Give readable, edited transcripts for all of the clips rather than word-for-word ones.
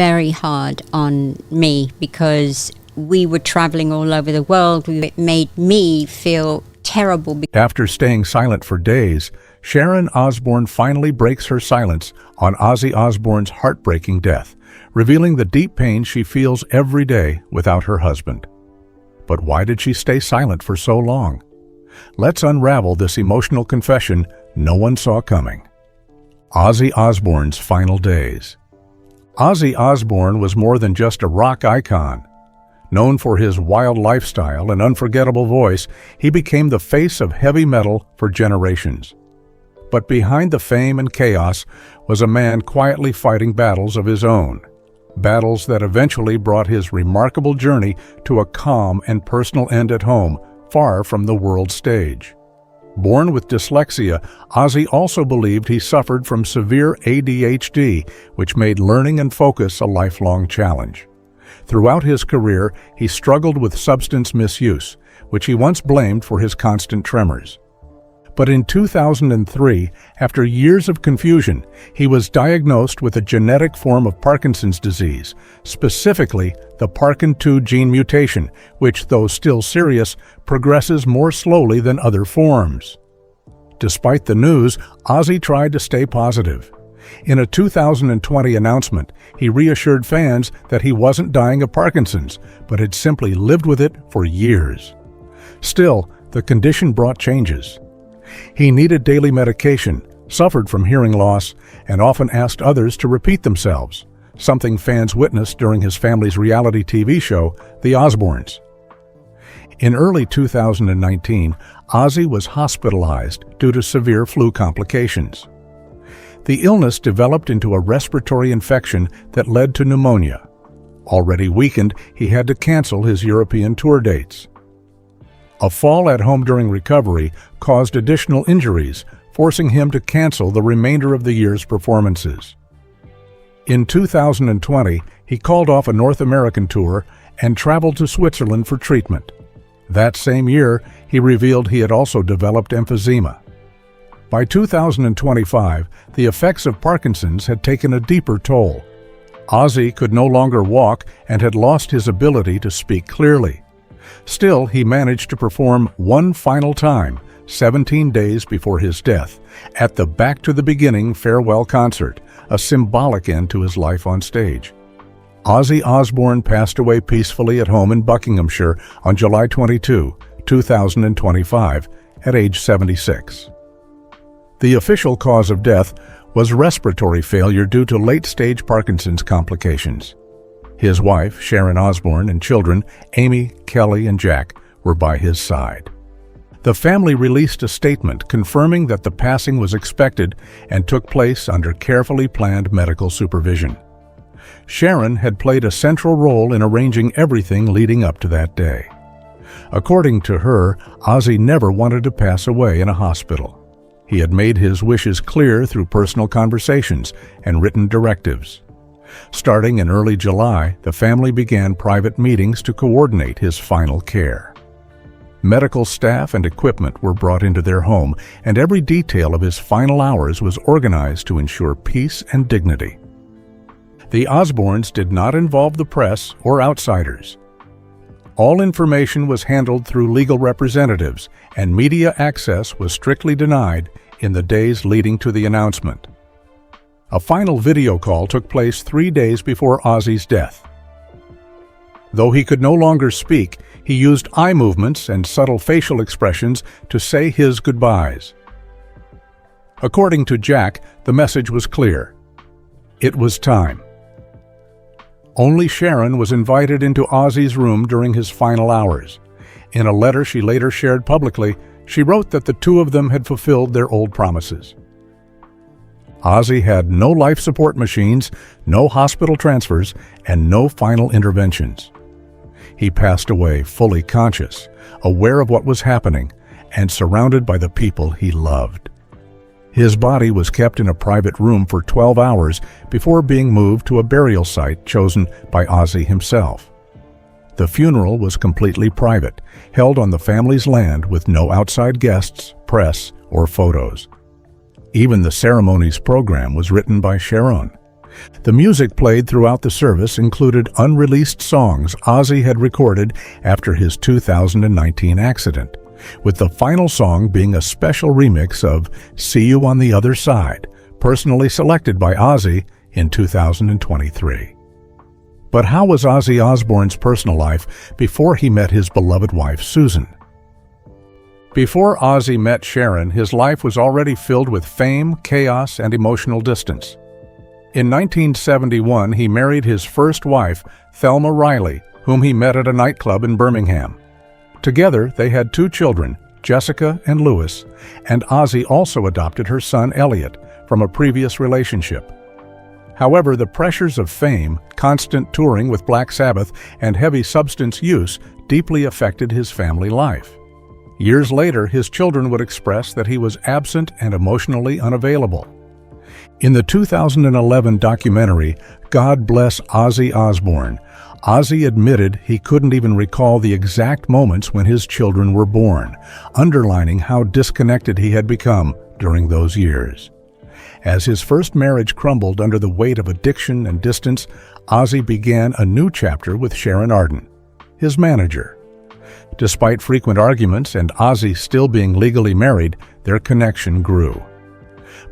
very hard on me because we were traveling all over the world. It made me feel terrible. After staying silent for days, Sharon Osbourne finally breaks her silence on Ozzy Osbourne's heartbreaking death, revealing the deep pain she feels every day without her husband. But why did she stay silent for so long? Let's unravel this emotional confession no one saw coming. Ozzy Osbourne's final days. Ozzy Osbourne was more than just a rock icon. Known for his wild lifestyle and unforgettable voice, he became the face of heavy metal for generations. But behind the fame and chaos was a man quietly fighting battles of his own, battles that eventually brought his remarkable journey to a calm and personal end at home, far from the world stage. Born with dyslexia, Ozzy also believed he suffered from severe ADHD, which made learning and focus a lifelong challenge. Throughout his career, he struggled with substance misuse, which he once blamed for his constant tremors. But in 2003, after years of confusion, he was diagnosed with a genetic form of Parkinson's disease, specifically the Parkin2 gene mutation, which, though still serious, progresses more slowly than other forms. Despite the news, Ozzy tried to stay positive. In a 2020 announcement, he reassured fans that he wasn't dying of Parkinson's, but had simply lived with it for years. Still, the condition brought changes. He needed daily medication, suffered from hearing loss, and often asked others to repeat themselves, something fans witnessed during his family's reality TV show, The Osbournes. In early 2019, Ozzy was hospitalized due to severe flu complications. The illness developed into a respiratory infection that led to pneumonia. Already weakened, he had to cancel his European tour dates. A fall at home during recovery caused additional injuries, forcing him to cancel the remainder of the year's performances. In 2020, he called off a North American tour and traveled to Switzerland for treatment. That same year, he revealed he had also developed emphysema. By 2025, the effects of Parkinson's had taken a deeper toll. Ozzy could no longer walk and had lost his ability to speak clearly. Still, he managed to perform one final time, 17 days before his death, at the Back to the Beginning farewell concert, a symbolic end to his life on stage. Ozzy Osbourne passed away peacefully at home in Buckinghamshire on July 22, 2025, at age 76. The official cause of death was respiratory failure due to late-stage Parkinson's complications. His wife, Sharon Osbourne, and children, Amy, Kelly, and Jack, were by his side. The family released a statement confirming that the passing was expected and took place under carefully planned medical supervision. Sharon had played a central role in arranging everything leading up to that day. According to her, Ozzy never wanted to pass away in a hospital. He had made his wishes clear through personal conversations and written directives. Starting in early July, the family began private meetings to coordinate his final care. Medical staff and equipment were brought into their home, and every detail of his final hours was organized to ensure peace and dignity. The Osbournes did not involve the press or outsiders. All information was handled through legal representatives, and media access was strictly denied in the days leading to the announcement. A final video call took place 3 days before Ozzy's death. Though he could no longer speak, he used eye movements and subtle facial expressions to say his goodbyes. According to Jack, the message was clear. It was time. Only Sharon was invited into Ozzy's room during his final hours. In a letter she later shared publicly, she wrote that the two of them had fulfilled their old promises. Ozzy had no life support machines, no hospital transfers, and no final interventions. He passed away fully conscious, aware of what was happening, and surrounded by the people he loved. His body was kept in a private room for 12 hours before being moved to a burial site chosen by Ozzy himself. The funeral was completely private, held on the family's land with no outside guests, press, or photos. Even the ceremony's program was written by Sharon. The music played throughout the service included unreleased songs Ozzy had recorded after his 2019 accident, with the final song being a special remix of "See You on the Other Side," personally selected by Ozzy in 2023. But how was Ozzy Osbourne's personal life before he met his beloved wife, Susan? Before Ozzy met Sharon, his life was already filled with fame, chaos, and emotional distance. In 1971, he married his first wife, Thelma Riley, whom he met at a nightclub in Birmingham. Together, they had 2 children, Jessica and Louis, and Ozzy also adopted her son, Elliot, from a previous relationship. However, the pressures of fame, constant touring with Black Sabbath, and heavy substance use deeply affected his family life. Years later, his children would express that he was absent and emotionally unavailable. In the 2011 documentary, God Bless Ozzy Osbourne, Ozzy admitted he couldn't even recall the exact moments when his children were born, underlining how disconnected he had become during those years. As his first marriage crumbled under the weight of addiction and distance, Ozzy began a new chapter with Sharon Arden, his manager. Despite frequent arguments and Ozzy still being legally married, their connection grew.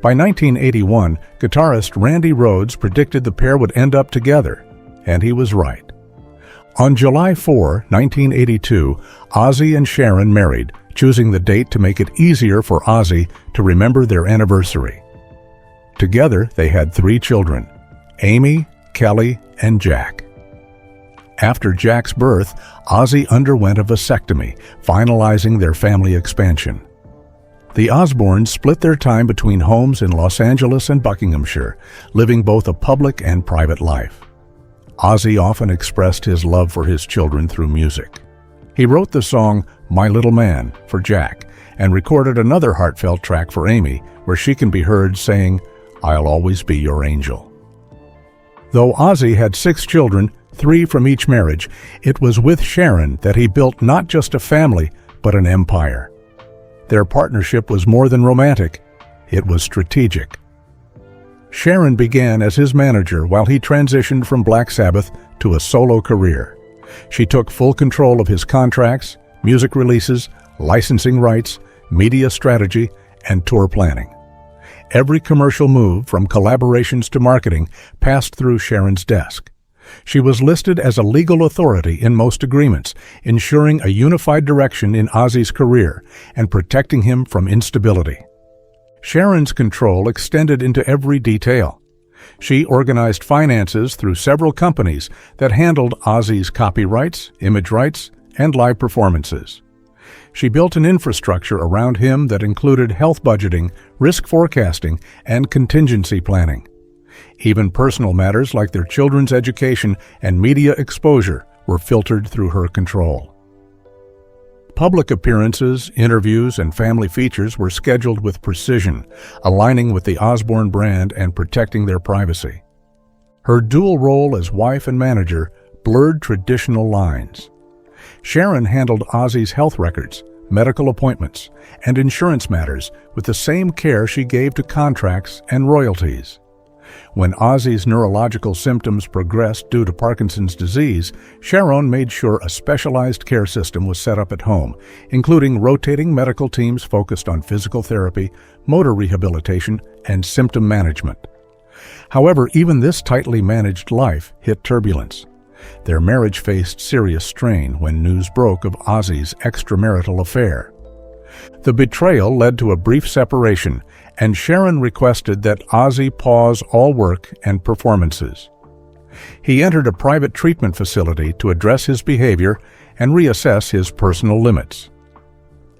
By 1981, guitarist Randy Rhoads predicted the pair would end up together, and he was right. On July 4, 1982, Ozzy and Sharon married, choosing the date to make it easier for Ozzy to remember their anniversary. Together, they had 3 children, Amy, Kelly, and Jack. After Jack's birth, Ozzy underwent a vasectomy, finalizing their family expansion. The Osbournes split their time between homes in Los Angeles and Buckinghamshire, living both a public and private life. Ozzy often expressed his love for his children through music. He wrote the song "My Little Man" for Jack and recorded another heartfelt track for Amy, where she can be heard saying, "I'll always be your angel." Though Ozzy had 6 children, 3 from each marriage, it was with Sharon that he built not just a family, but an empire. Their partnership was more than romantic, it was strategic. Sharon began as his manager while he transitioned from Black Sabbath to a solo career. She took full control of his contracts, music releases, licensing rights, media strategy, and tour planning. Every commercial move, from collaborations to marketing, passed through Sharon's desk. She was listed as a legal authority in most agreements, ensuring a unified direction in Ozzy's career and protecting him from instability. Sharon's control extended into every detail. She organized finances through several companies that handled Ozzy's copyrights, image rights, and live performances. She built an infrastructure around him that included health budgeting, risk forecasting, and contingency planning. Even personal matters like their children's education and media exposure were filtered through her control. Public appearances, interviews, and family features were scheduled with precision, aligning with the Osbourne brand and protecting their privacy. Her dual role as wife and manager blurred traditional lines. Sharon handled Ozzy's health records, medical appointments, and insurance matters with the same care she gave to contracts and royalties. When Ozzy's neurological symptoms progressed due to Parkinson's disease, Sharon made sure a specialized care system was set up at home, including rotating medical teams focused on physical therapy, motor rehabilitation, and symptom management. However, even this tightly managed life hit turbulence. Their marriage faced serious strain when news broke of Ozzy's extramarital affair. The betrayal led to a brief separation, and Sharon requested that Ozzy pause all work and performances. He entered a private treatment facility to address his behavior and reassess his personal limits.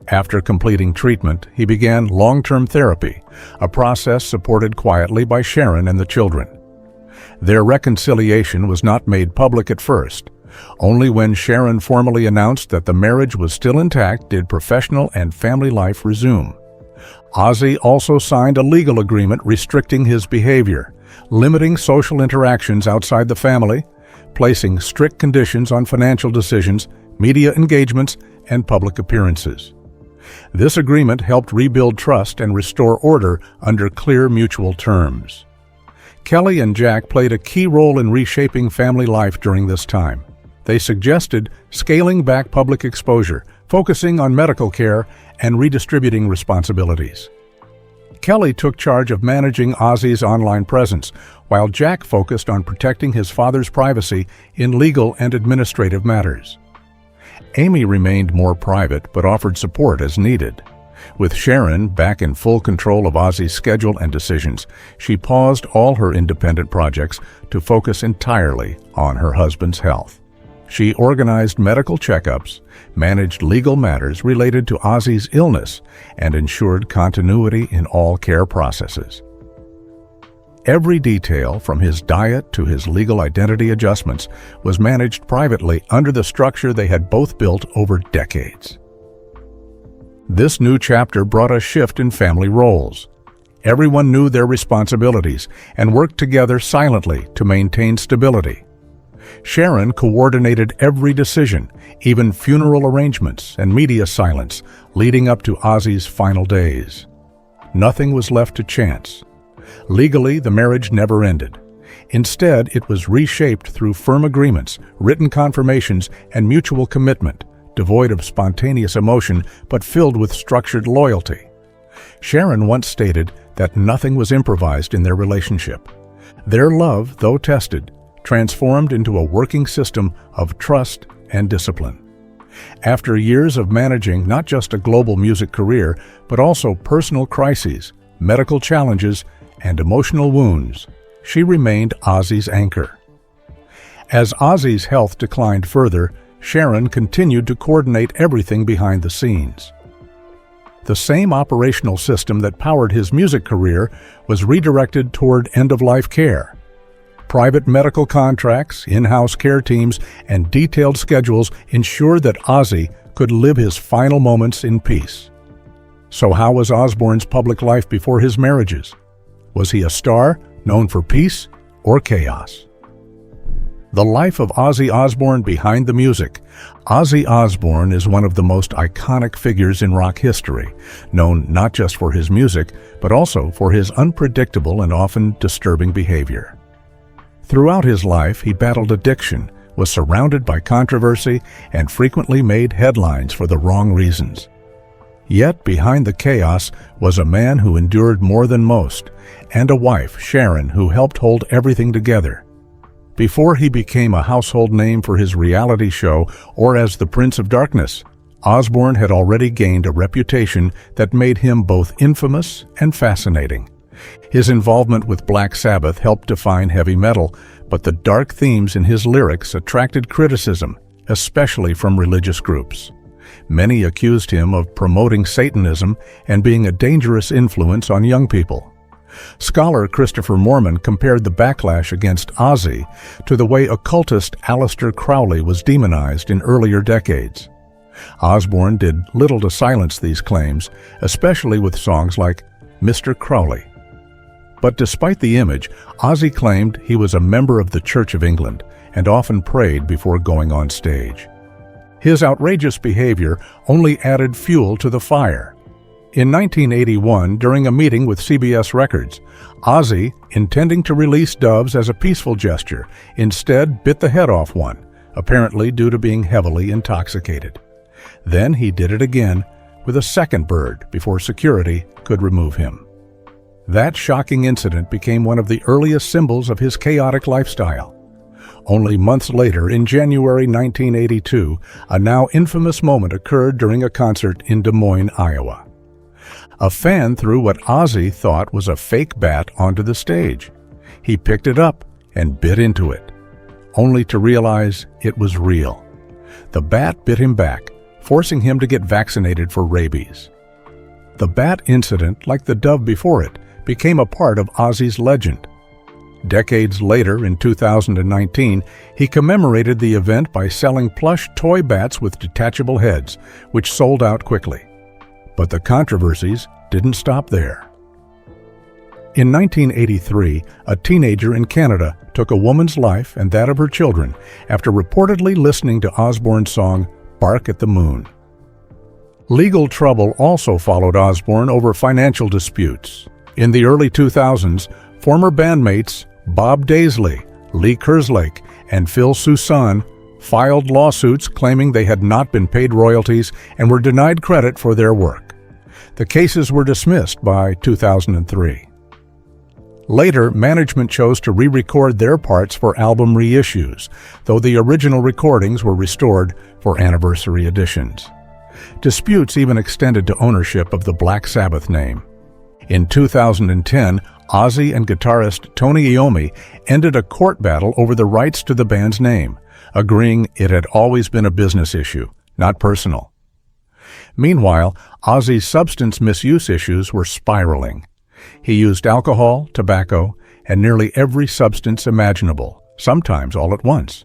After completing treatment, he began long-term therapy, a process supported quietly by Sharon and the children. Their reconciliation was not made public at first. Only when Sharon formally announced that the marriage was still intact did professional and family life resume. Ozzy also signed a legal agreement restricting his behavior, limiting social interactions outside the family, placing strict conditions on financial decisions, media engagements, and public appearances. This agreement helped rebuild trust and restore order under clear mutual terms. Kelly and Jack played a key role in reshaping family life during this time. They suggested scaling back public exposure, focusing on medical care, and redistributing responsibilities. Kelly took charge of managing Ozzy's online presence, while Jack focused on protecting his father's privacy in legal and administrative matters. Amy remained more private but offered support as needed. With Sharon back in full control of Ozzy's schedule and decisions, she paused all her independent projects to focus entirely on her husband's health. She organized medical checkups, managed legal matters related to Ozzy's illness, and ensured continuity in all care processes. Every detail, from his diet to his legal identity adjustments, was managed privately under the structure they had both built over decades. This new chapter brought a shift in family roles. Everyone knew their responsibilities and worked together silently to maintain stability. Sharon coordinated every decision, even funeral arrangements and media silence, leading up to Ozzy's final days. Nothing was left to chance. Legally, the marriage never ended. Instead, it was reshaped through firm agreements, written confirmations, and mutual commitment, devoid of spontaneous emotion but filled with structured loyalty. Sharon once stated that nothing was improvised in their relationship. Their love, though tested, transformed into a working system of trust and discipline. After years of managing not just a global music career, but also personal crises, medical challenges, and emotional wounds, she remained Ozzy's anchor. As Ozzy's health declined further, Sharon continued to coordinate everything behind the scenes. The same operational system that powered his music career was redirected toward end-of-life care. Private medical contracts, in-house care teams, and detailed schedules ensured that Ozzy could live his final moments in peace. So how was Osbourne's public life before his marriages? Was he a star, known for peace or chaos? The life of Ozzy Osbourne behind the music. Ozzy Osbourne is one of the most iconic figures in rock history, known not just for his music, but also for his unpredictable and often disturbing behavior. Throughout his life, he battled addiction, was surrounded by controversy, and frequently made headlines for the wrong reasons. Yet behind the chaos was a man who endured more than most, and a wife, Sharon, who helped hold everything together. Before he became a household name for his reality show or as the Prince of Darkness, Osbourne had already gained a reputation that made him both infamous and fascinating. His involvement with Black Sabbath helped define heavy metal, but the dark themes in his lyrics attracted criticism, especially from religious groups. Many accused him of promoting Satanism and being a dangerous influence on young people. Scholar Christopher Mormon compared the backlash against Ozzy to the way occultist Aleister Crowley was demonized in earlier decades. Osbourne did little to silence these claims, especially with songs like Mr. Crowley. But despite the image, Ozzy claimed he was a member of the Church of England and often prayed before going on stage. His outrageous behavior only added fuel to the fire. In 1981, during a meeting with CBS Records, Ozzy, intending to release doves as a peaceful gesture, instead bit the head off one, apparently due to being heavily intoxicated. Then he did it again with a second bird before security could remove him. That shocking incident became one of the earliest symbols of his chaotic lifestyle. Only months later, in January 1982, a now infamous moment occurred during a concert in Des Moines, Iowa. A fan threw what Ozzy thought was a fake bat onto the stage. He picked it up and bit into it, only to realize it was real. The bat bit him back, forcing him to get vaccinated for rabies. The bat incident, like the dove before it, became a part of Ozzy's legend. Decades later, in 2019, he commemorated the event by selling plush toy bats with detachable heads, which sold out quickly. But the controversies didn't stop there. In 1983, a teenager in Canada took a woman's life and that of her children after reportedly listening to Osbourne's song, "Bark at the Moon." Legal trouble also followed Osbourne over financial disputes. In the early 2000s, former bandmates Bob Daisley, Lee Kerslake, and Phil Soussan filed lawsuits claiming they had not been paid royalties and were denied credit for their work. The cases were dismissed by 2003. Later, management chose to re-record their parts for album reissues, though the original recordings were restored for anniversary editions. Disputes even extended to ownership of the Black Sabbath name. In 2010, Ozzy and guitarist Tony Iommi ended a court battle over the rights to the band's name, agreeing it had always been a business issue, not personal. Meanwhile, Ozzy's substance misuse issues were spiraling. He used alcohol, tobacco, and nearly every substance imaginable, sometimes all at once.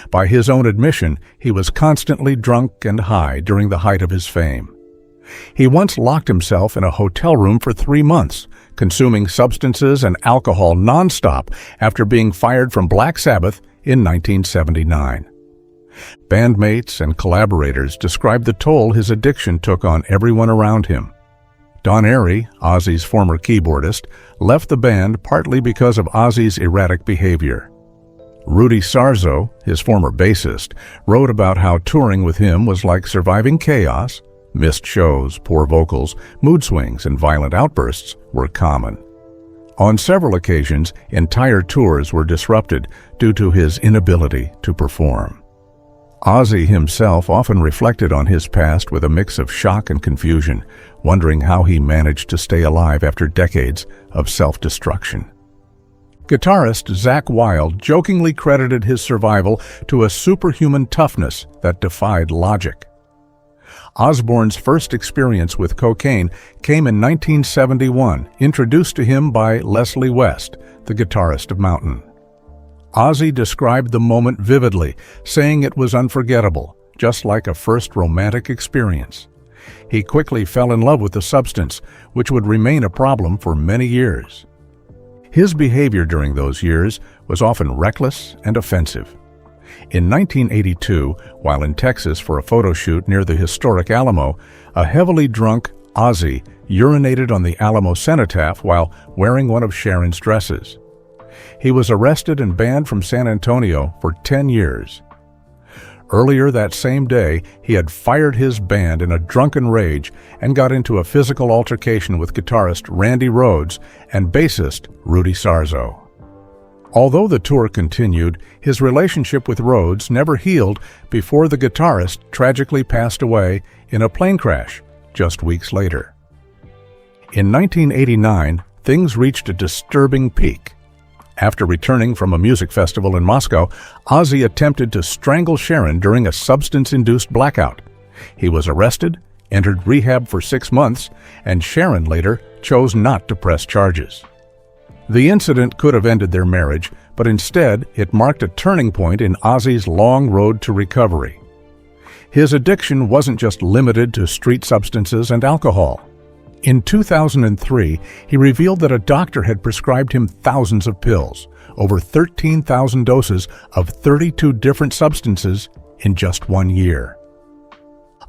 By his own admission, he was constantly drunk and high during the height of his fame. He once locked himself in a hotel room for 3 months, consuming substances and alcohol nonstop after being fired from Black Sabbath in 1979. Bandmates and collaborators described the toll his addiction took on everyone around him. Don Airey, Ozzy's former keyboardist, left the band partly because of Ozzy's erratic behavior. Rudy Sarzo, his former bassist, wrote about how touring with him was like surviving chaos. Missed shows, poor vocals, mood swings, and violent outbursts were common. On several occasions, entire tours were disrupted due to his inability to perform. Ozzy himself often reflected on his past with a mix of shock and confusion, wondering how he managed to stay alive after decades of self-destruction. Guitarist Zakk Wylde jokingly credited his survival to a superhuman toughness that defied logic. Osbourne's first experience with cocaine came in 1971, introduced to him by Leslie West, the guitarist of Mountain. Ozzy described the moment vividly, saying it was unforgettable, just like a first romantic experience. He quickly fell in love with the substance, which would remain a problem for many years. His behavior during those years was often reckless and offensive. In 1982, while in Texas for a photo shoot near the historic Alamo, a heavily drunk Ozzy urinated on the Alamo cenotaph while wearing one of Sharon's dresses. He was arrested and banned from San Antonio for 10 years. Earlier that same day, he had fired his band in a drunken rage and got into a physical altercation with guitarist Randy Rhoads and bassist Rudy Sarzo. Although the tour continued, his relationship with Rhoads never healed before the guitarist tragically passed away in a plane crash just weeks later. In 1989, things reached a disturbing peak. After returning from a music festival in Moscow, Ozzy attempted to strangle Sharon during a substance-induced blackout. He was arrested, entered rehab for 6 months, and Sharon later chose not to press charges. The incident could have ended their marriage, but instead it marked a turning point in Ozzy's long road to recovery. His addiction wasn't just limited to street substances and alcohol. In 2003, he revealed that a doctor had prescribed him thousands of pills, over 13,000 doses of 32 different substances in just 1 year.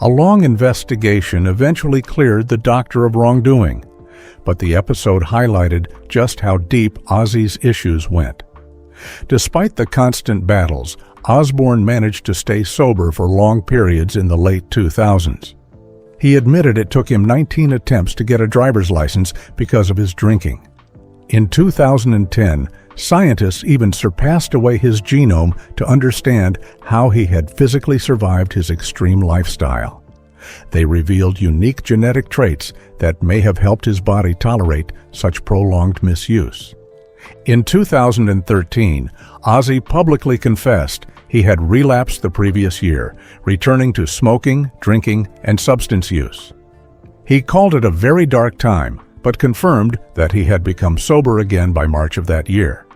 A long investigation eventually cleared the doctor of wrongdoing, but the episode highlighted just how deep Ozzy's issues went. Despite the constant battles, Osbourne managed to stay sober for long periods in the late 2000s. He admitted it took him 19 attempts to get a driver's license because of his drinking. In 2010, scientists even surpassed away his genome to understand how he had physically survived his extreme lifestyle. They revealed unique genetic traits that may have helped his body tolerate such prolonged misuse. In 2013, Ozzy publicly confessed he had relapsed the previous year, returning to smoking, drinking, and substance use. He called it a very dark time, but confirmed that he had become sober again by March of that year.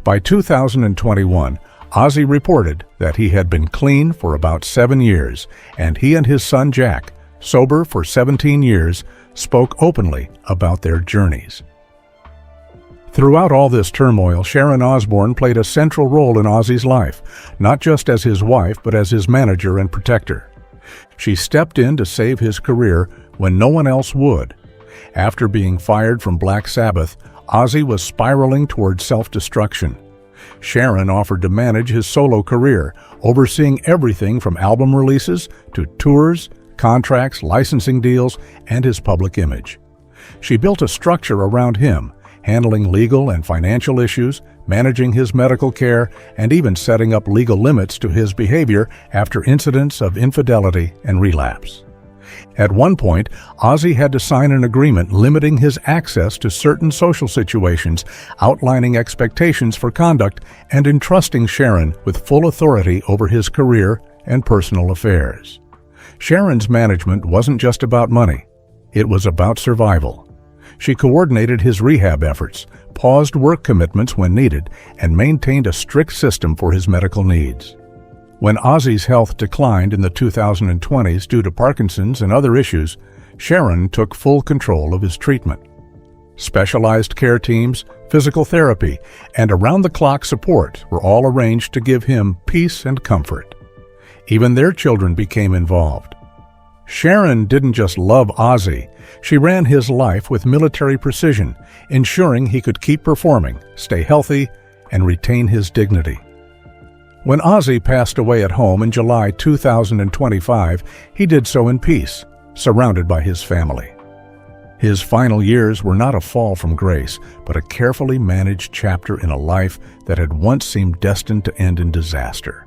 By 2021, Ozzy reported that he had been clean for about 7 years, and he and his son Jack, sober for 17 years, spoke openly about their journeys. Throughout all this turmoil, Sharon Osbourne played a central role in Ozzy's life, not just as his wife, but as his manager and protector. She stepped in to save his career when no one else would. After being fired from Black Sabbath, Ozzy was spiraling towards self-destruction. Sharon offered to manage his solo career, overseeing everything from album releases to tours, contracts, licensing deals, and his public image. She built a structure around him, handling legal and financial issues, managing his medical care, and even setting up legal limits to his behavior after incidents of infidelity and relapse. At one point, Ozzy had to sign an agreement limiting his access to certain social situations, outlining expectations for conduct, and entrusting Sharon with full authority over his career and personal affairs. Sharon's management wasn't just about money. It was about survival. She coordinated his rehab efforts, paused work commitments when needed, and maintained a strict system for his medical needs. When Ozzy's health declined in the 2020s due to Parkinson's and other issues, Sharon took full control of his treatment. Specialized care teams, physical therapy, and around-the-clock support were all arranged to give him peace and comfort. Even their children became involved. Sharon didn't just love Ozzy, she ran his life with military precision, ensuring he could keep performing, stay healthy, and retain his dignity. When Ozzy passed away at home in July 2025, he did so in peace, surrounded by his family. His final years were not a fall from grace, but a carefully managed chapter in a life that had once seemed destined to end in disaster.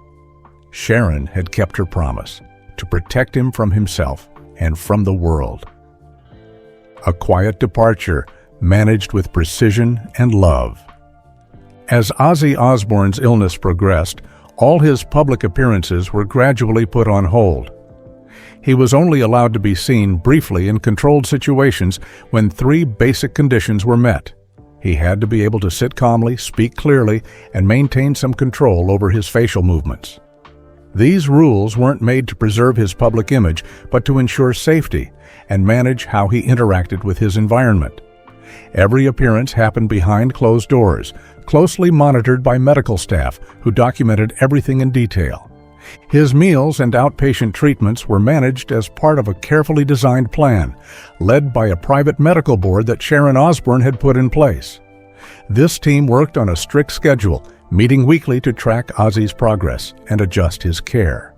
Sharon had kept her promise to protect him from himself and from the world. A quiet departure managed with precision and love. As Ozzy Osbourne's illness progressed, all his public appearances were gradually put on hold. He was only allowed to be seen briefly in controlled situations when 3 basic conditions were met. He had to be able to sit calmly, speak clearly, and maintain some control over his facial movements. These rules weren't made to preserve his public image, but to ensure safety and manage how he interacted with his environment. Every appearance happened behind closed doors, closely monitored by medical staff who documented everything in detail. His meals and outpatient treatments were managed as part of a carefully designed plan, led by a private medical board that Sharon Osbourne had put in place. This team worked on a strict schedule, meeting weekly to track Ozzy's progress and adjust his care.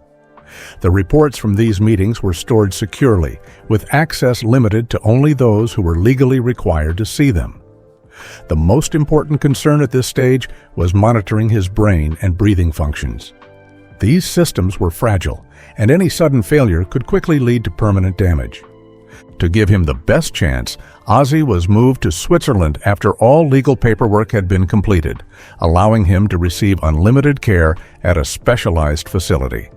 The reports from these meetings were stored securely, with access limited to only those who were legally required to see them. The most important concern at this stage was monitoring his brain and breathing functions. These systems were fragile, and any sudden failure could quickly lead to permanent damage. To give him the best chance, Ozzy was moved to Switzerland after all legal paperwork had been completed, allowing him to receive unlimited care at a specialized facility.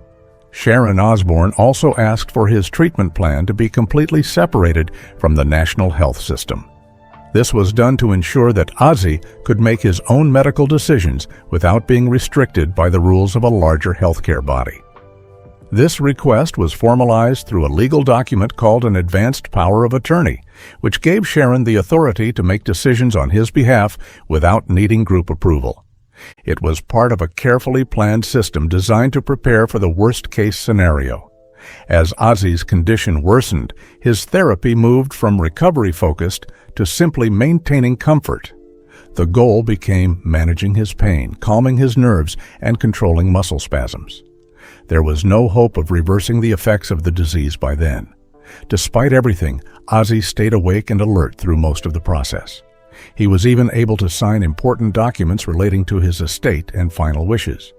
Sharon Osbourne also asked for his treatment plan to be completely separated from the national health system. This was done to ensure that Ozzy could make his own medical decisions without being restricted by the rules of a larger healthcare body. This request was formalized through a legal document called an advanced power of attorney, which gave Sharon the authority to make decisions on his behalf without needing group approval. It was part of a carefully planned system designed to prepare for the worst-case scenario. As Ozzy's condition worsened, his therapy moved from recovery-focused to simply maintaining comfort. The goal became managing his pain, calming his nerves, and controlling muscle spasms. There was no hope of reversing the effects of the disease by then. Despite everything, Ozzy stayed awake and alert through most of the process. He was even able to sign important documents relating to his estate and final wishes.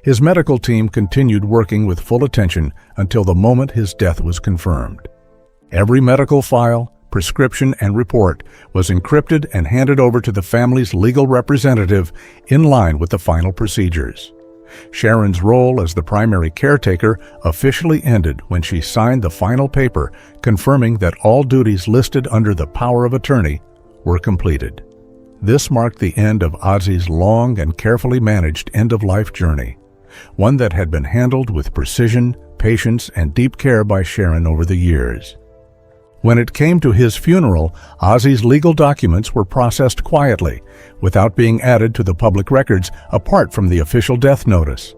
His medical team continued working with full attention until the moment his death was confirmed. Every medical file, prescription, and report was encrypted and handed over to the family's legal representative in line with the final procedures. Sharon's role as the primary caretaker officially ended when she signed the final paper confirming that all duties listed under the power of attorney were completed. This marked the end of Ozzy's long and carefully managed end-of-life journey, one that had been handled with precision, patience, and deep care by Sharon over the years. When it came to his funeral, Ozzy's legal documents were processed quietly, without being added to the public records apart from the official death notice.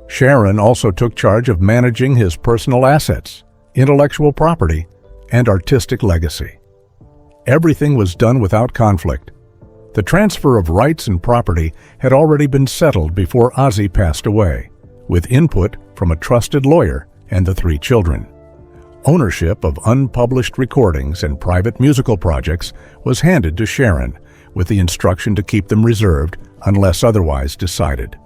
Sharon also took charge of managing his personal assets, intellectual property, and artistic legacy. Everything was done without conflict, The transfer of rights and property had already been settled before Ozzy passed away, with input from a trusted lawyer and the 3 children. Ownership of unpublished recordings and private musical projects was handed to Sharon, with the instruction to keep them reserved unless otherwise decided.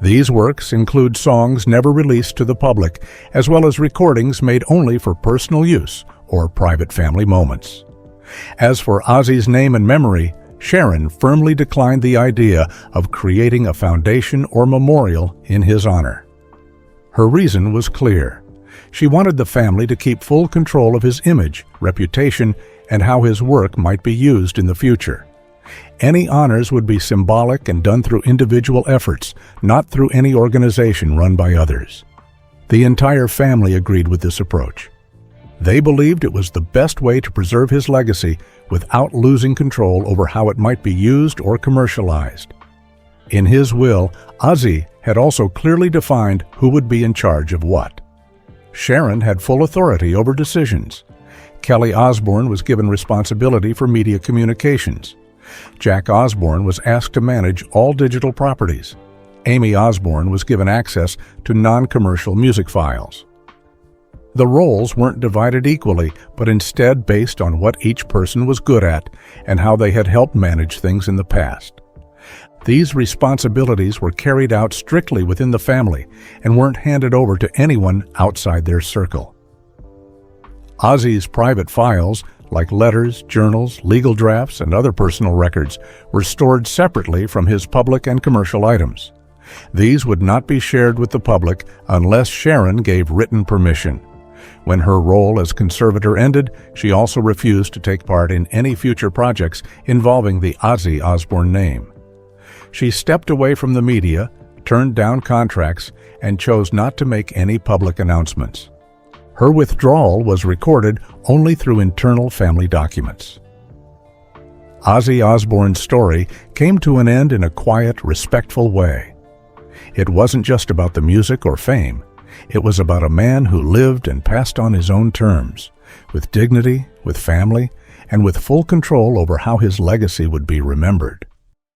These works include songs never released to the public, as well as recordings made only for personal use or private family moments. As for Ozzy's name and memory, Sharon firmly declined the idea of creating a foundation or memorial in his honor. Her reason was clear. She wanted the family to keep full control of his image, reputation, and how his work might be used in the future. Any honors would be symbolic and done through individual efforts, not through any organization run by others. The entire family agreed with this approach. They believed it was the best way to preserve his legacy without losing control over how it might be used or commercialized. In his will, Ozzy had also clearly defined who would be in charge of what. Sharon had full authority over decisions. Kelly Osbourne was given responsibility for media communications. Jack Osbourne was asked to manage all digital properties. Amy Osbourne was given access to non-commercial music files. The roles weren't divided equally, but instead based on what each person was good at and how they had helped manage things in the past. These responsibilities were carried out strictly within the family and weren't handed over to anyone outside their circle. Ozzy's private files, like letters, journals, legal drafts, and other personal records, were stored separately from his public and commercial items. These would not be shared with the public unless Sharon gave written permission. When her role as conservator ended, she also refused to take part in any future projects involving the Ozzy Osbourne name. She stepped away from the media, turned down contracts, and chose not to make any public announcements. Her withdrawal was recorded only through internal family documents. Ozzy Osbourne's story came to an end in a quiet, respectful way. It wasn't just about the music or fame. It was about a man who lived and passed on his own terms, with dignity, with family, and with full control over how his legacy would be remembered.